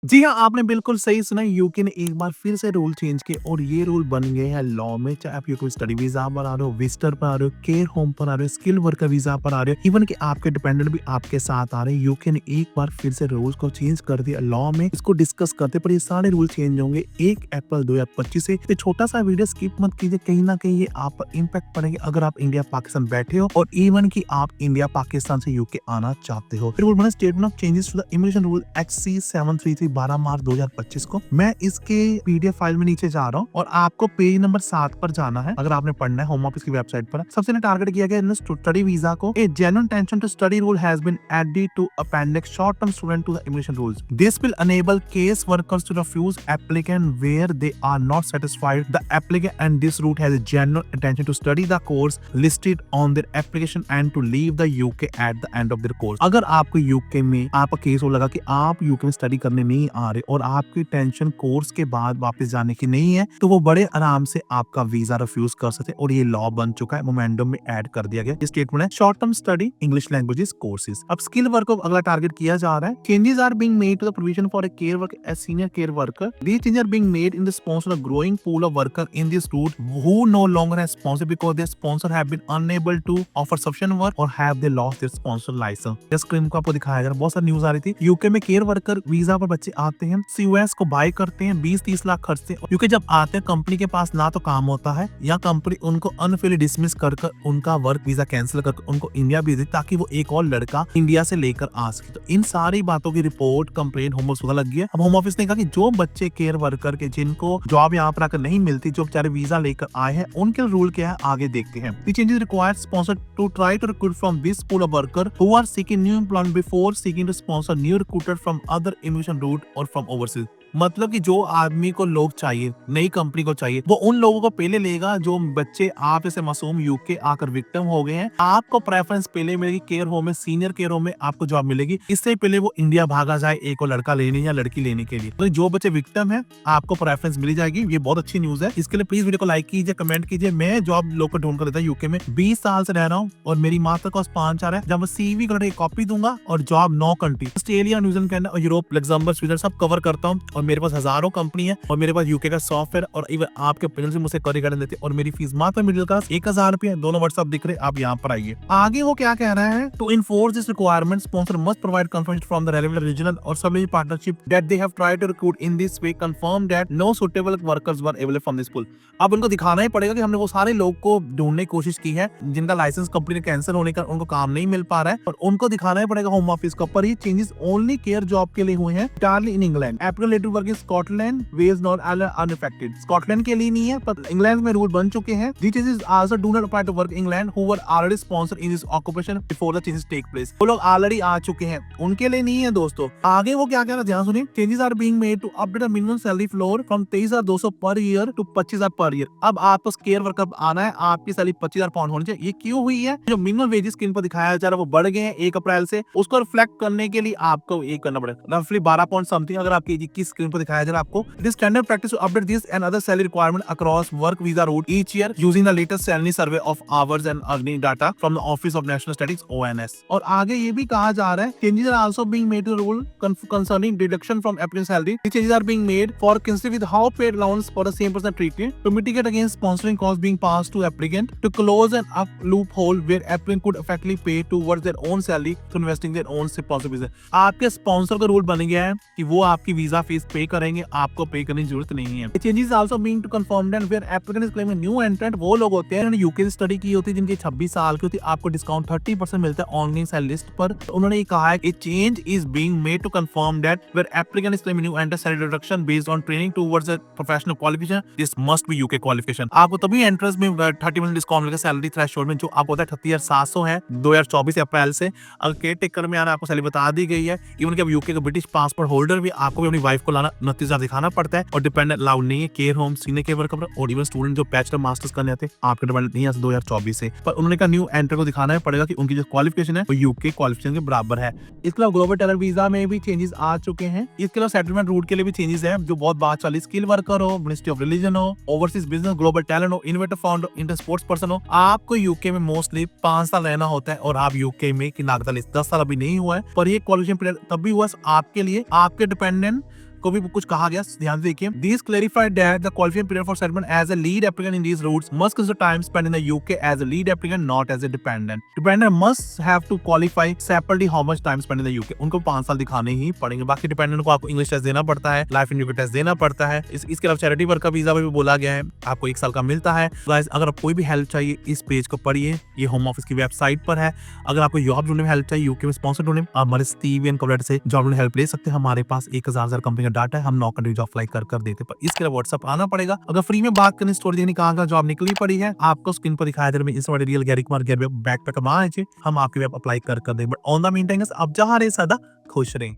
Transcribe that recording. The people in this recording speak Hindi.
जी हाँ, आपने बिल्कुल सही सुना। यूके ने एक बार फिर से रूल चेंज किए और ये रूल बन गए हैं लॉ में। चाहे आप यूके स्टडी वीजा पर आ रहे हो, विजिटर पर आ रहे हो, केयर होम पर आ रहे हो, स्किल वर्कर वीजा पर आ रहे हो, इवन कि आपके डिपेंडेंट भी आपके साथ आ रहे हैं। यूके ने एक बार फिर से रूल्स को चेंज कर दिया लॉ में। इसको डिस्कस करते, पर ये सारे रूल चेंज होंगे 1 अप्रैल 2025 से। ये छोटा सा वीडियो स्किप मत कीजिए, कहीं ना कहीं ये आप पर इम्पैक्ट पड़ेगा अगर आप इंडिया पाकिस्तान बैठे हो और इवन कि आप इंडिया पाकिस्तान से यूके आना चाहते हो। रूल बना statement of changes to the immigration rule XC 733 12 March 2025 को। मैं इसके PDF फाइल में नीचे जा रहा हूँ और आपको पेज नंबर 7 पर जाना है अगर आपने पढ़ना है। होम ऑफिस की वेबसाइट पर सबसे टारगेट किया गया स्टडी वीजा को। A genuine intention to study rule has been added to appendix short term student to the immigration rules. This will enable case workers to refuse applicant where they are not satisfied the applicant and this route has a genuine intention to study the course listed on their application and to leave the UK at the end of their course। अगर आपको यूके में आपका केस हो लगा कि आप यूके में स्टडी करने नहीं आ रहे और आपकी टेंशन कोर्स के बाद वापस जाने की नहीं है, तो वो बड़े आराम से आपका वीजा रिफ्यूज कर सकते हैं और ये लॉ बन चुका है। मोमेंडम में ऐड कर दिया गया। स्टेटमेंट है short term study English languages courses. अब स्किल वर्क को अगला टारगेट किया जा रहा है। Changes are being made to the provision for a care work as senior care worker. These changes are being made in response to the growing pool of worker in this route who no longer has sponsor because their sponsor have been unable to offer sufficient work or have they lost their sponsor license। इस स्क्रीन को आपको दिखाया जा रहा है। बहुत सारी न्यूज आ रही थी। यूके में केयर वर्कर वीजा पर बच्चे आते हैं, COS को बाय करते हैं, 20-30 लाख खर्चते हैं। यूके जब आते हैं कंपनी के पास ना तो काम होता है या कंपनी उनको अनफेयरली डिसमिस कर उनका वर्क वीजा कैंसिल कर उनको इंडिया भेज दे ताकि वो एक और लड़का इंडिया से लेकर आ सके। तो इन सारी बातों की रिपोर्ट कंप्लेंट होम ऑफिस पता लग गया। अब होम ऑफिस ने कहा कि जो बच्चे केयर वर्कर के जिनको जॉब यहाँ पर आकर नहीं मिलती, जो बेचारे वीजा लेकर आए हैं, उनके रूल क्या है आगे देखते हैं। The changes require sponsor to try to recruit from this pool of worker who are seeking new employment before seeking to sponsor new recruiter from other immigration route or from overseas। मतलब कि जो आदमी को लोग चाहिए, नई कंपनी को चाहिए, वो उन लोगों को पहले लेगा जो बच्चे आप जैसे मासूम यूके आकर विक्टिम हो गए हैं। आपको प्रेफरेंस पहले मिलेगी केयर होम में, सीनियर केयर होम में आपको जॉब मिलेगी। इससे पहले वो इंडिया भागा जाए एक और लड़का लेने या लड़की लेने के लिए। तो जो बच्चे विक्टिम है आपको प्रेफरेंस मिली जाएगी। ये बहुत अच्छी न्यूज है। इसके लिए प्लीज वीडियो को लाइक कीजिए, कमेंट कीजिए। मैं जॉब लोग ढूंढ कर देता हूँ यूके में, 20 साल से रह रहा हूँ और मेरी मास्टर कॉस्ट 5 है। जब मैं CV का कॉपी दूंगा और job 9 country Australia, New Zealand, Canada और यूरोप, लग्जमबर्ग, स्विट्जरलैंड सब कवर करता हूँ और मेरे पास हजारों कंपनी है और मेरे पास यूके का सॉफ्टवेयर और इवन आपके पेरेंट्स भी मुझसे क्वेरी कर लेते हैं और मेरी फीस मात्र मिडिल क्लास 1000 रुपए। दोनों व्हाट्सएप दिख रहे, आप यहाँ पर आइए। आगे वो क्या कह रहा है, to enforce this requirement sponsor must provide confirmation from the relevant regional और सब partnership that they have tried to recruit in this way, confirm that no suitable workers were available from this pool. अब उनको दिखाना ही पड़ेगा कि हमने वो सारे लोग को ढूंढने की कोशिश की है जिनका लाइसेंस कंपनी ने कैंसिल होने का उनको काम नहीं मिल पा रहा है और उनको दिखाना ही पड़ेगा होम ऑफिस का। पर ये चेंजेस ओनली केयर जॉब के लिए हुए हैं, entirely in England। Applicant to work in Scotland ways not unaffected। Scotland के लिए नहीं है पर इंग्लैंड में रूल बन चुके हैं। These changes also do not apply to work in England who were already sponsored in this occupation before the changes take place। वो लोग ऑलरेडी आ चुके हैं, उनके लिए नहीं है दोस्तों। आगे वो क्या कह रहा है ध्यान सुनिए। Changes are being made to update the minimum salary floor from 23,200 per year to 25,000 per year. अब आपको केयर वर्कर आना है, आपकी सैलरी 25,000 पाउंड होनी चाहिए। ये क्यों हुई है? जो मिनिमम वेजेस स्क्रीन पर दिखाया जा रहा है वो बढ़ गए हैं 1 अप्रैल से। उसको रिफ्लेक्ट करने के लिए आपको ये करना पड़ेगा, रफली 12 पॉइंट समथिंग। अगर आपकी 21 स्क्रीन पर दिखाया जा रहा है आपको। This standard practice to update this and other salary requirement across work visa route each year using the latest salary survey of hours and earning data from the Office of National Statistics ONS। और आगे ये भी कहा जा रहा है changes are also being made to the rule concerning deduction from applicant salary। These changes are being made for consider with how paid allowance for the same person treated to mitigate against sponsoring costs being passed to applicant, to close an up loophole where applicant could effectively pay towards their own salary through investing their own sponsor visa। आपके स्पॉन्सर का रूल बन गया है कि वो आपकी वीजा फीस पे करेंगे, आपको पे करने की जरूरत नहीं है। Changes also being to confirm that where applicant is claiming new entrant, वो लोग होते हैं जिन्होंने यूके स्टडी की होती है, जिनकी 26 साल की होती है, आपको डिस्काउंट 30% मिलता है ऑनलाइन सेल लिस्ट पर। तो उन्होंने ये कहा है कि change is being made to confirm that where applicant is claiming new entrant salary reduction based on training towards a professional qualification, this must be UK qualification. आपको तभी एंट्रेंस में 30% डिस्काउंट मिलेगा सैलरी थ्रेशोल्ड में, जो आपको होता है 38,700 है 2024 अप्रैल से। अगर केयर टेकर में आना आपको सैलरी बता दी गई है। इवन कि अब यूके का ब्रिटिश पासपोर्ट होल्डर भी आपको भी अपनी वाइफ को लाना 29,000 दिखाना पड़ता है और डिपेंडेंट अलाउड नहीं है। Care home, senior care worker और इवन स्टूडेंट जो बैचलर मास्टर्स करने आते हैं आपके डिपेंडेंट नहीं है 2024 से। पर उन्होंने कहा न्यू एंटर को दिखाना पड़ेगा कि उनकी जो क्वालिफिकेशन है वो यूके क्वालिफिकेशन के बराबर है। इसके अलावा ग्लोबल टैलेंट वीजा में भी चेंजेस आ चुके हैं। इसके अलावा सेटलमेंट रूट के लिए भी चेंजेस है, जो बहुत बात चली। स्किल वर्कर हो, मिनिस्ट्री ऑफ रिलीजन हो, ओवरसीज बिजनेस, ग्लोबल टैलेंट हो, innovator founder, inter sports person हो, आपको यूके में मोस्टली 5 साल रहना होता है और आप यूके में की नागरिकता 10 साल अभी नहीं हुआ है। पर ये क्वालिफिकेशन पीरियड तब भी हुआ आपके लिए, आपके डिपेंडेंट को भी कुछ कहा गया, ध्यान से देखिए। These clarified that the qualifying period for settlement as a lead applicant in these routes must consider time spent in the UK as a lead applicant, not as a dependent. Dependent must have to qualify separately how much time spent in the UK. उनको 5 साल दिखाने ही पड़ेंगे। बाकी डिपेंडेंट को आपको इंग्लिश टेस्ट देना पड़ता है, लाइफ एंड यूके टेस्ट देना पड़ता है। इसके अलावा चैरिटी वर्क का वीजा भी बोला गया है, आपको 1 साल का मिलता है। गाइस, अगर आप कोई भी हेल्प चाहिए इस पेज को पढ़िए, ये होम ऑफिस की वेबसाइट पर है। अगर आपको जॉब ढूंढने में हेल्प चाहिए, यूके में स्पॉन्सर ढूंढने में, आप हमारे स्टीव एंड कवरेट से जॉब ढूंढने हेल्प ले सकते हैं। हमारे पास 1000 कंपनी का डाटा है, हम 9 कंट्री जॉब अप्लाई कर देते, पर इसके लिए व्हाट्सएप आना पड़ेगा। अगर फ्री में बात करनी, स्टोरी देनी, कहाँ जॉब निकली पड़ी है, आपको स्क्रीन पर दिखाया जा रहा है। इस वाले रियल गैरी कुमार बैक पे कमा हम आपके वेब अप्लाई कर दें। But on the mean time आप जहाँ रहे सदा खुश रहें।